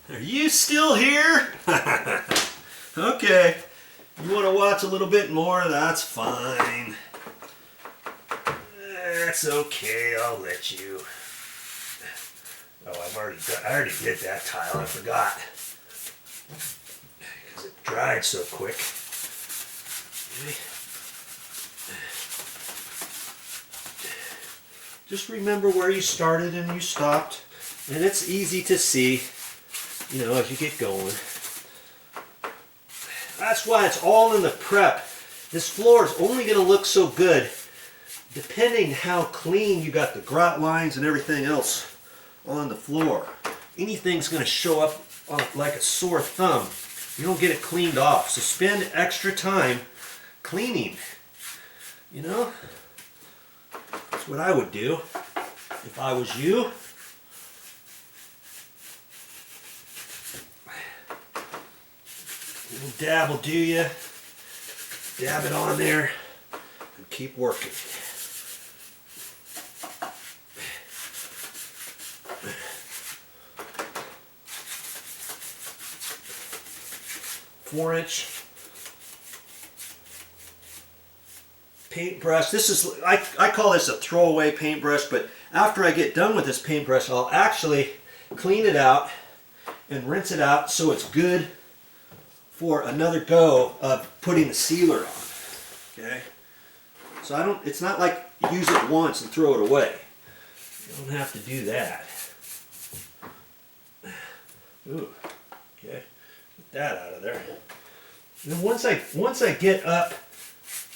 Are you still here? Okay. You want to watch a little bit more? That's fine. That's okay. I'll let you. Oh, I already did that tile. I forgot. Because it dried so quick. Okay. Just remember where you started and you stopped. And it's easy to see, you know, as you get going. That's why it's all in the prep. This floor is only going to look so good depending how clean you got the grout lines and everything else on the floor. Anything's going to show up like a sore thumb. You don't get it cleaned off. So spend extra time cleaning. You know? That's what I would do if I was you. A little dab will do you. Dab it on there and keep working. 4-inch paintbrush. This is, I call this a throwaway paintbrush, but after I get done with this paintbrush, I'll actually clean it out and rinse it out so it's good for another go of putting the sealer on. Okay? So it's not like use it once and throw it away. You don't have to do that. Ooh, okay. Get that out of there. And then once I get up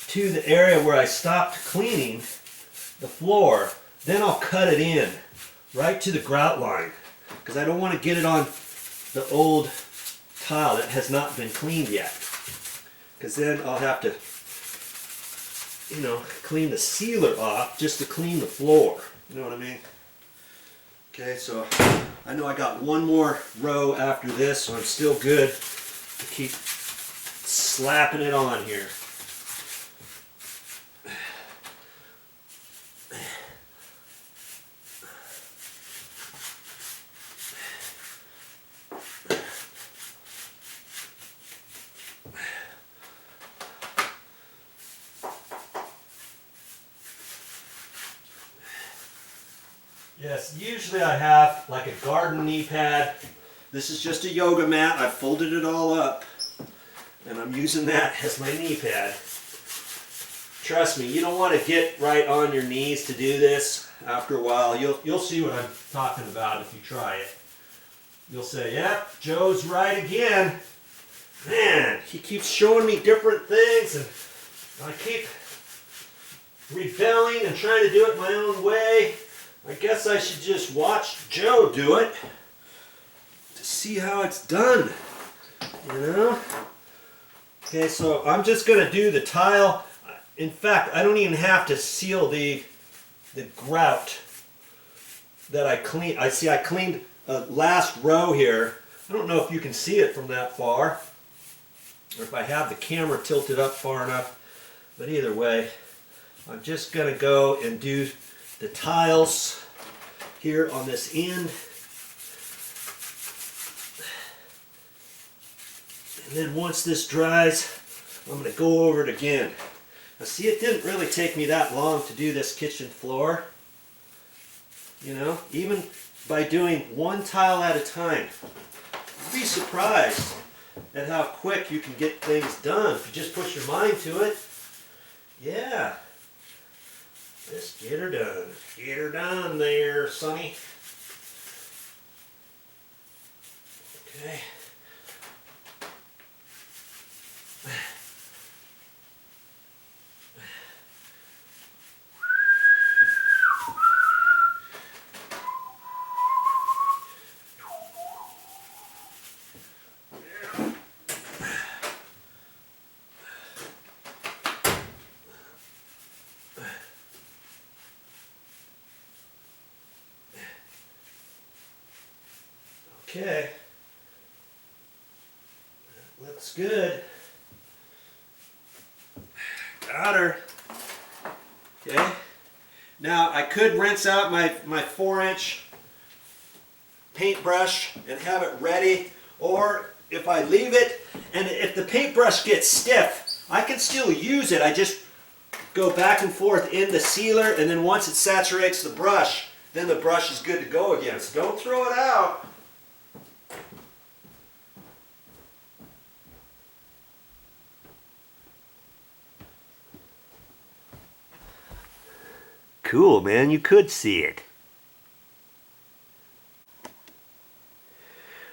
to the area where I stopped cleaning the floor, then I'll cut it in right to the grout line, because I don't want to get it on the old tile that has not been cleaned yet, because then I'll have to, you know, clean the sealer off just to clean the floor. You know what I mean? Okay, so I know I got one more row after this, so I'm still good to keep slapping it on here. Yes, usually I have like a garden knee pad. This is just a yoga mat. I folded it all up and I'm using that as my knee pad. Trust me, you don't want to get right on your knees to do this. After a while, you'll see what I'm talking about if you try it. You'll say, yep, Joe's right again. Man, he keeps showing me different things and I keep rebelling and trying to do it my own way. I guess I should just watch Joe do it to see how it's done, you know? Okay, so I'm just going to do the tile. In fact, I don't even have to seal the grout that I cleaned. I cleaned a last row here. I don't know if you can see it from that far, or if I have the camera tilted up far enough, but either way, I'm just going to go and do the tiles here on this end. And then once this dries, I'm going to go over it again. Now see, it didn't really take me that long to do this kitchen floor. You know, even by doing one tile at a time. You'd be surprised at how quick you can get things done if you just put your mind to it. Yeah. Just get her done. Get her done there, Sonny. Okay. Okay, that looks good. Got her. Okay, now I could rinse out my 4-inch paintbrush and have it ready, or if I leave it and if the paintbrush gets stiff, I can still use it. I just go back and forth in the sealer, and then once it saturates the brush, then the brush is good to go again. So don't throw it out. Cool, man, you could see it.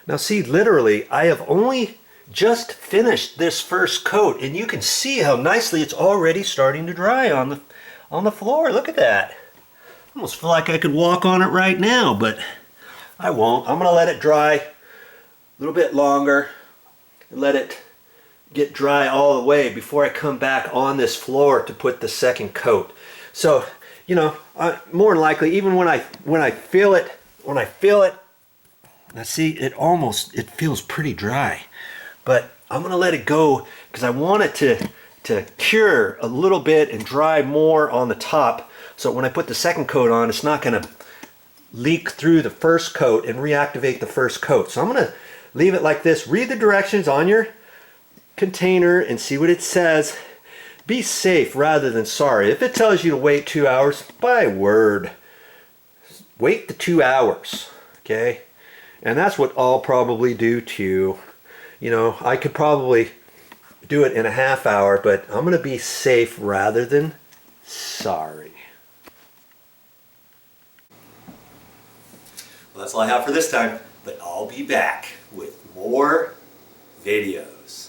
Now see, literally, I have only just finished this first coat, and you can see how nicely it's already starting to dry on the floor. Look at that. I almost feel like I could walk on it right now, but I won't. I'm gonna let it dry a little bit longer and let it get dry all the way before I come back on this floor to put the second coat. So, you know, more than likely, even when I feel it, now see, it feels pretty dry, but I'm gonna let it go because I want it to cure a little bit and dry more on the top. So when I put the second coat on, it's not gonna leak through the first coat and reactivate the first coat. So I'm gonna leave it like this. Read the directions on your container and see what it says. Be safe rather than sorry. If it tells you to wait 2 hours, by word, wait the 2 hours, okay? And that's what I'll probably do too. You know, I could probably do it in a half hour, but I'm gonna be safe rather than sorry. Well, that's all I have for this time, but I'll be back with more videos.